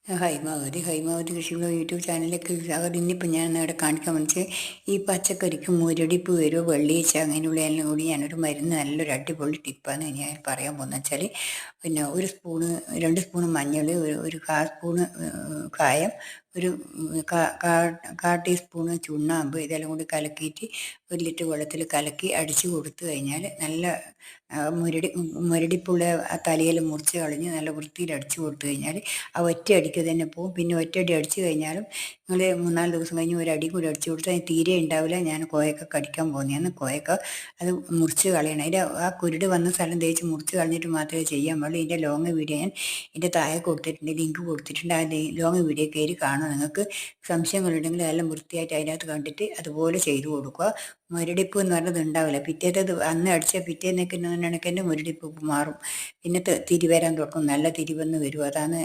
ഹൈമാവതി കൃഷിയുടെ യൂട്യൂബ് ചാനലിലേക്ക് സ്വാഗതം. ഇന്നിപ്പോൾ ഞാൻ ഇവിടെ കാണിക്കാൻ വെച്ചാൽ ഈ പച്ചക്കറിക്ക് മുരടിപ്പ് വരുമോ വെള്ളീച്ച അങ്ങനെയുള്ള എല്ലാം കൂടി ഞാനൊരു മരുന്ന് നല്ലൊരു അടിപൊളി ടിപ്പാണ് ഞാൻ പറയാൻ പോകുന്നത് വെച്ചാൽ പിന്നെ 2 സ്പൂണ് മഞ്ഞൾ, ഒരു 1/4 സ്പൂണ് കായം, ഒരു കാ ടീസ്പൂണ് ചുണ്ണാമ്പ്, ഇതെല്ലാം കൂടി കലക്കിയിട്ട് 1 ലിറ്റർ വെള്ളത്തിൽ കലക്കി അടിച്ചു കൊടുത്തു കഴിഞ്ഞാൽ നല്ല മുരടിപ്പുള്ള ആ തലയിൽ മുറിച്ച് കളഞ്ഞ് നല്ല വൃത്തിയിൽ അടിച്ചു കൊടുത്തു കഴിഞ്ഞാൽ ആ ഒറ്റ അടിക്ക് തന്നെ പോവും. പിന്നെ ഒറ്റയടി അടിച്ചു കഴിഞ്ഞാലും നിങ്ങൾ 3-4 ദിവസം കഴിഞ്ഞ് ഒരു അടി കൂടി അടിച്ചു കൊടുത്താൽ തീരെ ഉണ്ടാവില്ല. ഞാൻ കോയക്ക കടിക്കാൻ പോകുന്നതാണ്. കോയക്ക അത് മുറിച്ച് കളയണം. അതിൻ്റെ ആ കുരുട് വന്ന സ്ഥലം തേച്ച് മുറിച്ച് കളഞ്ഞിട്ട് മാത്രമേ ചെയ്യാൻ പാടുള്ളൂ. ഇതിൻ്റെ ലോങ് വീഡിയോ ഞാൻ ഇതിൻ്റെ താഴെ കൊടുത്തിട്ടുണ്ട്, ലിങ്ക് കൊടുത്തിട്ടുണ്ട്. ആ ലോങ് വീഡിയോ കയറി കാണുക. നിങ്ങൾക്ക് സംശയങ്ങളുണ്ടെങ്കിൽ അതെല്ലാം വൃത്തിയായിട്ട് അതിനകത്ത് കണ്ടിട്ട് അതുപോലെ ചെയ്തു കൊടുക്കുക. മുരടിപ്പ് എന്ന് പറഞ്ഞത് ഉണ്ടാവില്ല. പിറ്റേത് അന്ന് അടിച്ച പിറ്റേന്നൊക്കെ മുരടിപ്പ് മാറും. പിന്നെ തിരി വരാൻ തുടങ്ങും, നല്ല തിരി വന്ന് വരും. അതാണ്